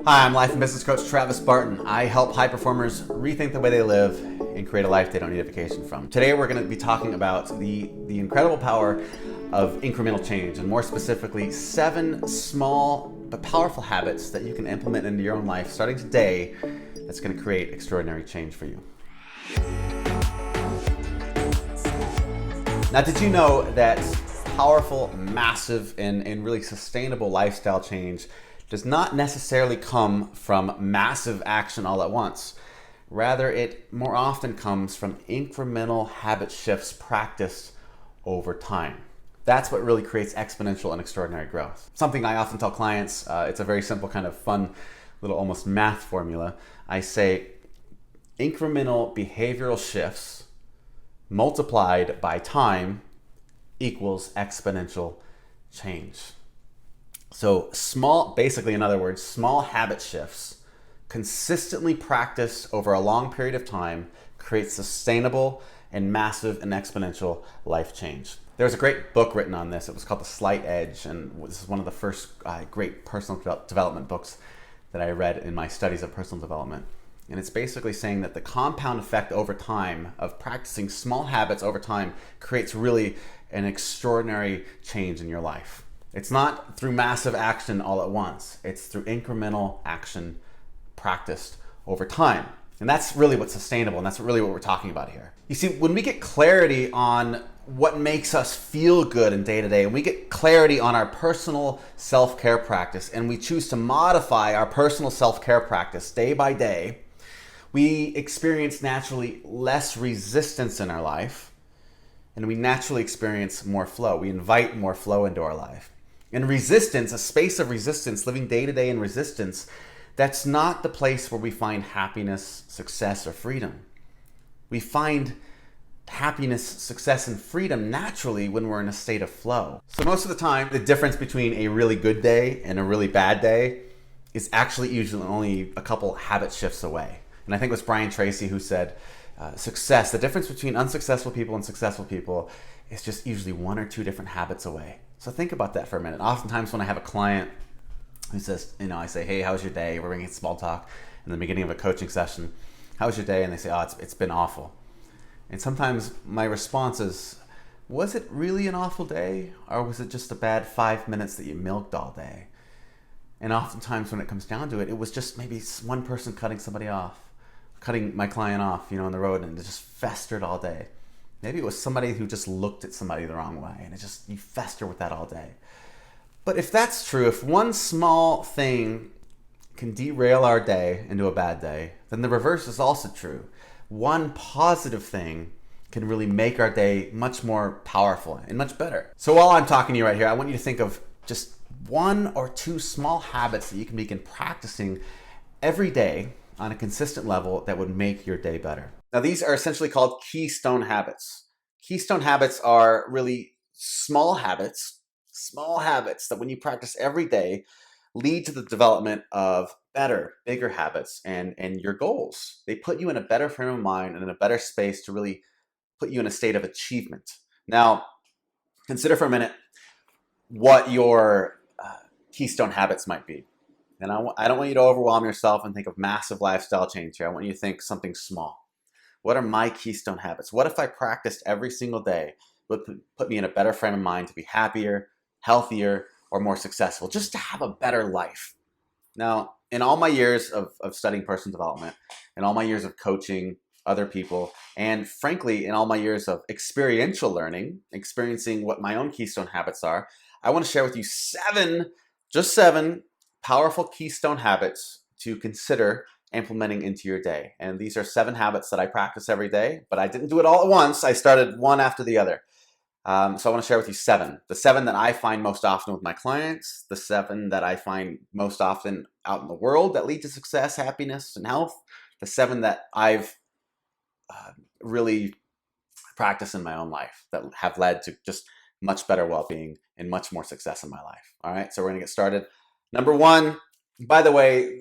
Hi, I'm life and business coach Travis Barton. I help high performers rethink the way they live and create a life they don't need a vacation from. Today we're going to be talking about the incredible power of incremental change, and more specifically, 7 small but powerful habits that you can implement into your own life starting today that's going to create extraordinary change for you. Now, did you know that powerful, massive, and really sustainable lifestyle change does not necessarily come from massive action all at once? Rather, it more often comes from incremental habit shifts practiced over time. That's what really creates exponential and extraordinary growth. Something I often tell clients, it's a very simple kind of fun little almost math formula. I say incremental behavioral shifts multiplied by time equals exponential change. So basically in other words, small habit shifts consistently practiced over a long period of time create sustainable and massive and exponential life change. There's a great book written on this. It was called The Slight Edge, and this is one of the first great personal development books that I read in my studies of personal development. And it's basically saying that the compound effect over time of practicing small habits over time creates really an extraordinary change in your life. It's not through massive action all at once. It's through incremental action practiced over time. And that's really what's sustainable, and that's really what we're talking about here. You see, when we get clarity on what makes us feel good in day to day, and we get clarity on our personal self-care practice, and we choose to modify our personal self-care practice day by day, we experience naturally less resistance in our life, and we naturally experience more flow. We invite more flow into our life. And resistance, a space of resistance, living day to day in resistance, that's not the place where we find happiness, success, or freedom. We find happiness, success, and freedom naturally when we're in a state of flow. So most of the time, the difference between a really good day and a really bad day is actually usually only a couple habit shifts away. And I think it was Brian Tracy who said, success, the difference between unsuccessful people and successful people is just usually 1 or 2 different habits away. So think about that for a minute. Oftentimes when I have a client who says, I say, hey, how's your day? We're bringing small talk in the beginning of a coaching session. How's your day? And they say, oh, it's been awful. And sometimes my response is, was it really an awful day? Or was it just a bad 5 minutes that you milked all day? And oftentimes when it comes down to it, it was just maybe one person cutting my client off, on the road, and it just festered all day. Maybe it was somebody who just looked at somebody the wrong way, and you fester with that all day. But if that's true, if one small thing can derail our day into a bad day, then the reverse is also true. One positive thing can really make our day much more powerful and much better. So while I'm talking to you right here, I want you to think of just 1 or 2 small habits that you can begin practicing every day on a consistent level that would make your day better. Now, these are essentially called keystone habits. Keystone habits are really small habits that when you practice every day lead to the development of better, bigger habits and your goals. They put you in a better frame of mind and in a better space to really put you in a state of achievement. Now, consider for a minute what your keystone habits might be. And I don't want you to overwhelm yourself and think of massive lifestyle change here. I want you to think something small. What are my keystone habits? What if I practiced every single day? It would put me in a better frame of mind to be happier, healthier, or more successful, just to have a better life. Now, in all my years of studying personal development, in all my years of coaching other people, and frankly, in all my years of experiential learning, experiencing what my own keystone habits are, I want to share with you 7 powerful keystone habits to consider implementing into your day. And these are 7 habits that I practice every day, but I didn't do it all at once. I started one after the other. So I want to share with you 7. The 7 that I find most often with my clients, the 7 that I find most often out in the world that lead to success, happiness, and health, the 7 that I've really practiced in my own life that have led to just much better well-being and much more success in my life. All right, so we're going to get started. Number 1, by the way,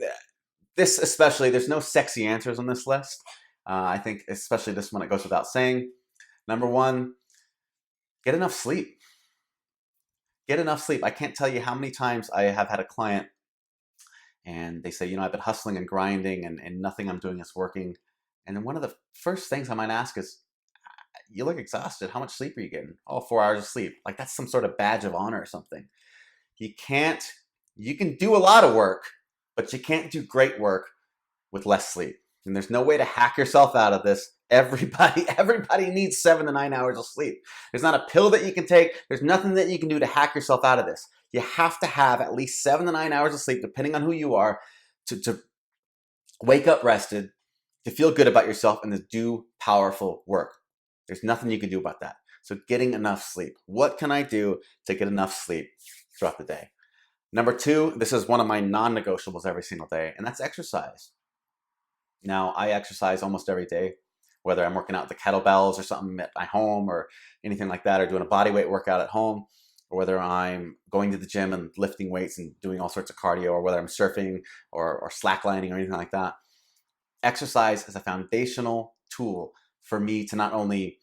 this especially, there's no sexy answers on this list. I think especially this one, it goes without saying. Number 1, get enough sleep. Get enough sleep. I can't tell you how many times I have had a client and they say, I've been hustling and grinding, and nothing I'm doing is working. And then one of the first things I might ask is, you look exhausted. How much sleep are you getting? Oh, 4 hours of sleep. Like that's some sort of badge of honor or something. You can't, you can do a lot of work, but you can't do great work with less sleep. And there's no way to hack yourself out of this. Everybody needs 7 to 9 hours of sleep. There's not a pill that you can take. There's nothing that you can do to hack yourself out of this. You have to have at least 7 to 9 hours of sleep, depending on who you are, to wake up rested, to feel good about yourself, and to do powerful work. There's nothing you can do about that. So getting enough sleep. What can I do to get enough sleep throughout the day? Number 2, this is one of my non-negotiables every single day, and that's exercise. Now, I exercise almost every day, whether I'm working out the kettlebells or something at my home or anything like that, or doing a body weight workout at home, or whether I'm going to the gym and lifting weights and doing all sorts of cardio, or whether I'm surfing or slacklining or anything like that. Exercise is a foundational tool for me to not only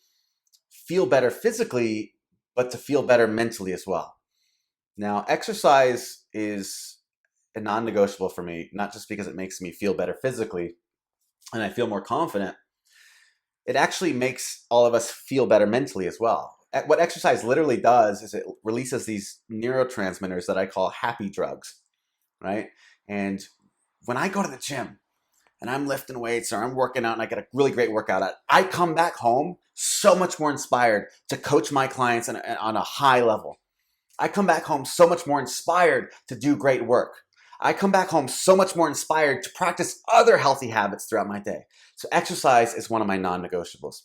feel better physically, but to feel better mentally as well. Now, exercise is a non-negotiable for me, not just because it makes me feel better physically and I feel more confident. It actually makes all of us feel better mentally as well. What exercise literally does is it releases these neurotransmitters that I call happy drugs, right? And when I go to the gym and I'm lifting weights or I'm working out and I get a really great workout out, I come back home so much more inspired to coach my clients on a high level. I come back home so much more inspired to do great work. I come back home so much more inspired to practice other healthy habits throughout my day. So exercise is one of my non-negotiables.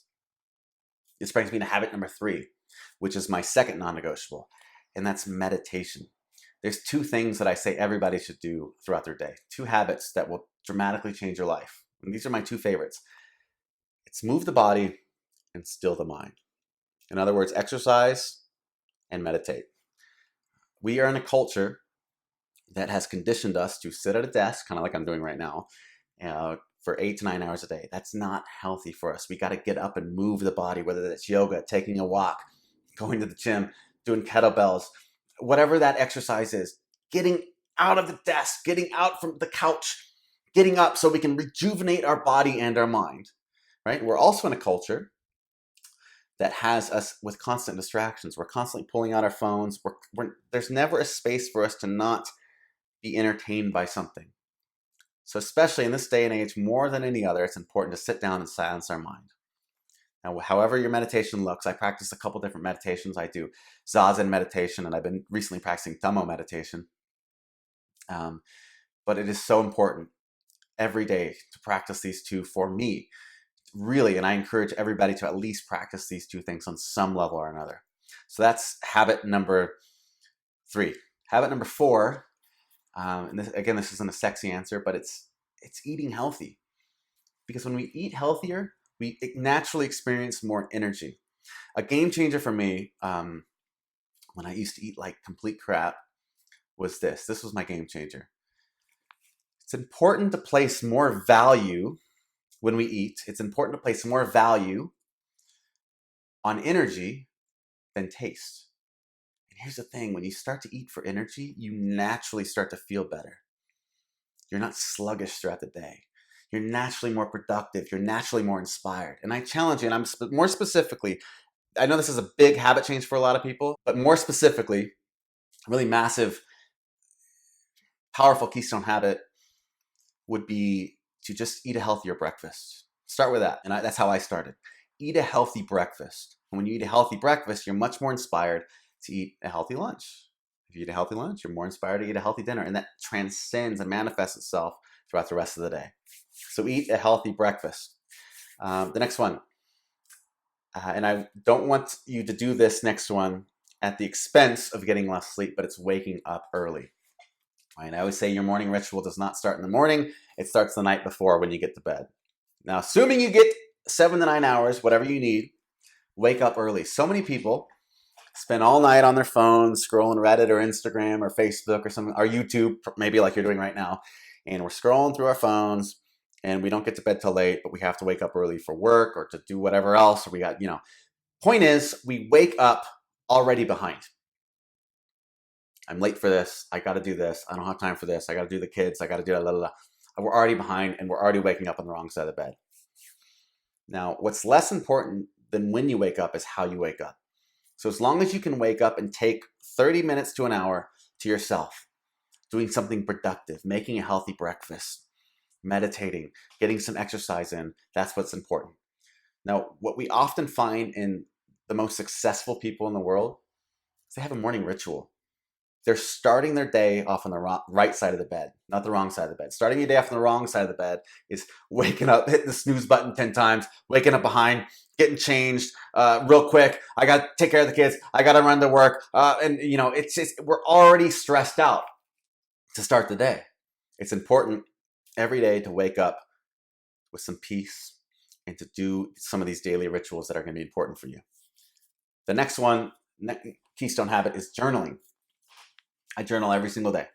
This brings me to habit number 3, which is my second non-negotiable, and that's meditation. There's 2 things that I say everybody should do throughout their day, 2 habits that will dramatically change your life. And these are my 2 favorites. It's move the body and still the mind. In other words, exercise and meditate. We are in a culture that has conditioned us to sit at a desk, kind of like I'm doing right now, for 8 to 9 hours a day. That's not healthy for us. We got to get up and move the body, whether that's yoga, taking a walk, going to the gym, doing kettlebells, whatever that exercise is, getting out of the desk, getting out from the couch, getting up so we can rejuvenate our body and our mind, right? We're also in a culture that has us with constant distractions. We're constantly pulling out our phones. There's never a space for us to not be entertained by something. So especially in this day and age, more than any other, it's important to sit down and silence our mind. Now, however your meditation looks, I practice a couple different meditations. I do Zazen meditation, and I've been recently practicing Dhammo meditation. But it is so important every day to practice these 2 for me, really. And I encourage everybody to at least practice these 2 things on some level or another. So that's habit number 3. Habit number 4, and this isn't a sexy answer, but it's eating healthy. Because when we eat healthier, we naturally experience more energy. A game changer for me, when I used to eat like complete crap, was this. This was my game changer. It's important to place more value when we eat. It's important to place more value on energy than taste. And here's the thing, when you start to eat for energy, you naturally start to feel better. You're not sluggish throughout the day. You're naturally more productive. You're naturally more inspired. And I challenge you, and I'm more specifically, I know this is a big habit change for a lot of people, but more specifically, really massive, powerful keystone habit would be to just eat a healthier breakfast. Start with that. And that's how I started. Eat a healthy breakfast. And when you eat a healthy breakfast, you're much more inspired to eat a healthy lunch. If you eat a healthy lunch, you're more inspired to eat a healthy dinner. And that transcends and manifests itself throughout the rest of the day. So eat a healthy breakfast. The next one, and I don't want you to do this next one at the expense of getting less sleep, but it's waking up early. Right? I always say your morning ritual does not start in the morning. It starts the night before when you get to bed. Now, assuming you get 7 to 9 hours, whatever you need, wake up early. So many people spend all night on their phones scrolling Reddit or Instagram or Facebook or something, or YouTube, maybe like you're doing right now. And we're scrolling through our phones and we don't get to bed till late, but we have to wake up early for work or to do whatever else. Or we got, point is, we wake up already behind. I'm late for this. I got to do this. I don't have time for this. I got to do the kids. I got to do that. We're already behind and we're already waking up on the wrong side of the bed. Now, what's less important than when you wake up is how you wake up. So as long as you can wake up and take 30 minutes to an hour to yourself, doing something productive, making a healthy breakfast, meditating, getting some exercise in, that's what's important. Now, what we often find in the most successful people in the world is they have a morning ritual. They're starting their day off on the right side of the bed, not the wrong side of the bed. Starting your day off on the wrong side of the bed is waking up, hitting the snooze button 10 times, waking up behind, getting changed real quick. I got to take care of the kids. I got to run to work. And we're already stressed out to start the day. It's important every day to wake up with some peace and to do some of these daily rituals that are going to be important for you. The next one, keystone habit, is journaling. I journal every single day.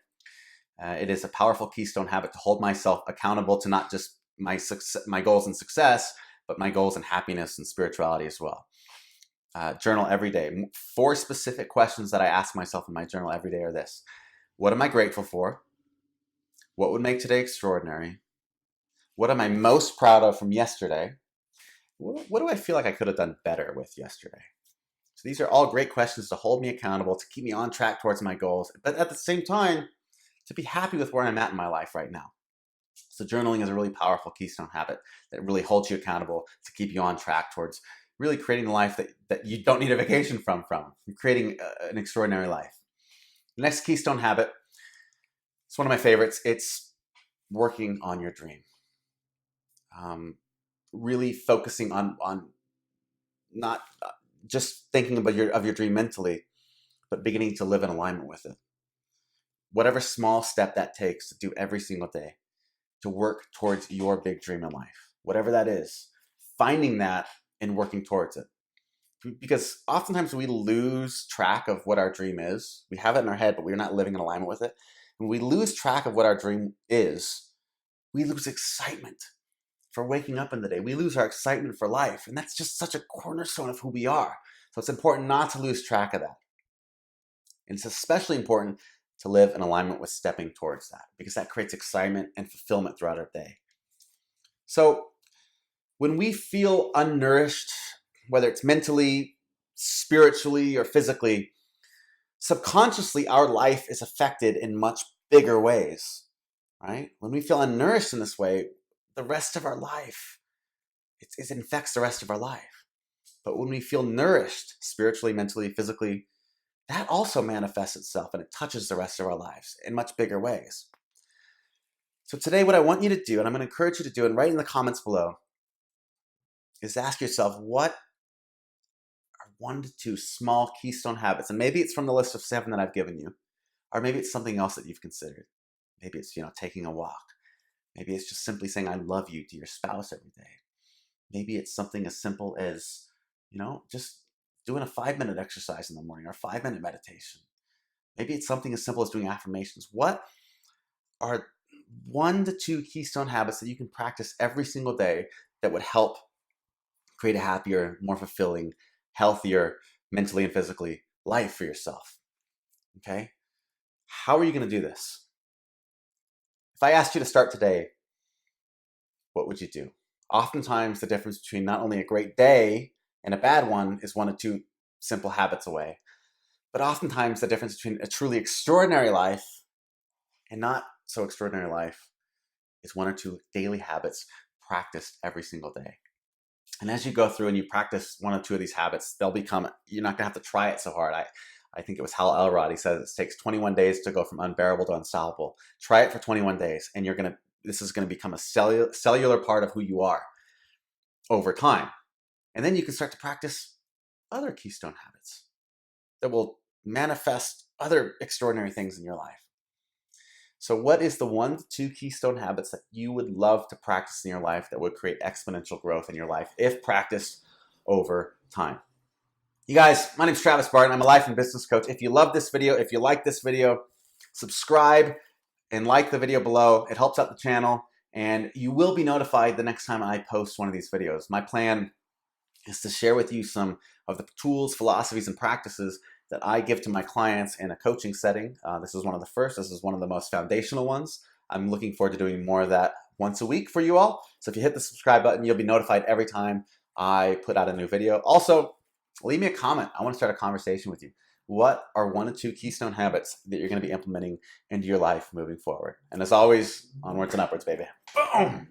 It is a powerful keystone habit to hold myself accountable to not just my goals and success, but my goals and happiness and spirituality as well. Journal every day. 4 specific questions that I ask myself in my journal every day are this. What am I grateful for? What would make today extraordinary? What am I most proud of from yesterday? What do I feel like I could have done better with yesterday? So these are all great questions to hold me accountable, to keep me on track towards my goals, but at the same time, to be happy with where I'm at in my life right now. So journaling is a really powerful keystone habit that really holds you accountable to keep you on track towards really creating a life that you don't need a vacation from. Creating an extraordinary life. The next keystone habit, it's one of my favorites. It's working on your dream. Really focusing on not just thinking about your dream mentally, but beginning to live in alignment with it. Whatever small step that takes to do every single day to work towards your big dream in life, whatever that is, finding that and working towards it. Because oftentimes we lose track of what our dream is. We have it in our head, but we're not living in alignment with it. When we lose track of what our dream is, we lose excitement for waking up in the day. We lose our excitement for life. And that's just such a cornerstone of who we are. So it's important not to lose track of that. And it's especially important to live in alignment with stepping towards that, because that creates excitement and fulfillment throughout our day. So when we feel unnourished, whether it's mentally, spiritually, or physically, subconsciously our life is affected in much bigger ways, right? When we feel unnourished in this way, the rest of our life, it infects the rest of our life. But when we feel nourished spiritually, mentally, physically, that also manifests itself and it touches the rest of our lives in much bigger ways. So today what I want you to do, and I'm going to encourage you to do, and write in the comments below, is ask yourself, what are 1 to 2 small keystone habits? And maybe it's from the list of 7 that I've given you, or maybe it's something else that you've considered. Maybe it's, taking a walk. Maybe it's just simply saying I love you to your spouse every day. Maybe it's something as simple as, just doing a 5-minute exercise in the morning or a 5-minute meditation. Maybe it's something as simple as doing affirmations. What are 1 to 2 keystone habits that you can practice every single day that would help create a happier, more fulfilling, healthier, mentally and physically life for yourself? Okay? How are you going to do this? If I asked you to start today, what would you do? Oftentimes, the difference between not only a great day and a bad one is 1 or 2 simple habits away. But oftentimes, the difference between a truly extraordinary life and not so extraordinary life is 1 or 2 daily habits practiced every single day. And as you go through and you practice 1 or 2 of these habits, you're not going to have to try it so hard. I think it was Hal Elrod. He says it takes 21 days to go from unbearable to unstoppable. Try it for 21 days, and this is going to become a cellular part of who you are over time. And then you can start to practice other keystone habits that will manifest other extraordinary things in your life. So what is the 1 to 2 keystone habits that you would love to practice in your life that would create exponential growth in your life if practiced over time? You guys, my name is Travis Barton. I'm a life and business coach. If you love this video, if you like this video, subscribe and like the video below. It helps out the channel, and you will be notified the next time I post one of these videos. My plan is to share with you some of the tools, philosophies, and practices that I give to my clients in a coaching setting. This is one of the first. This is one of the most foundational ones. I'm looking forward to doing more of that once a week for you all. So if you hit the subscribe button, you'll be notified every time I put out a new video. Also, leave me a comment. I want to start a conversation with you. What are 1 or 2 keystone habits that you're going to be implementing into your life moving forward? And as always, onwards and upwards, baby. Boom!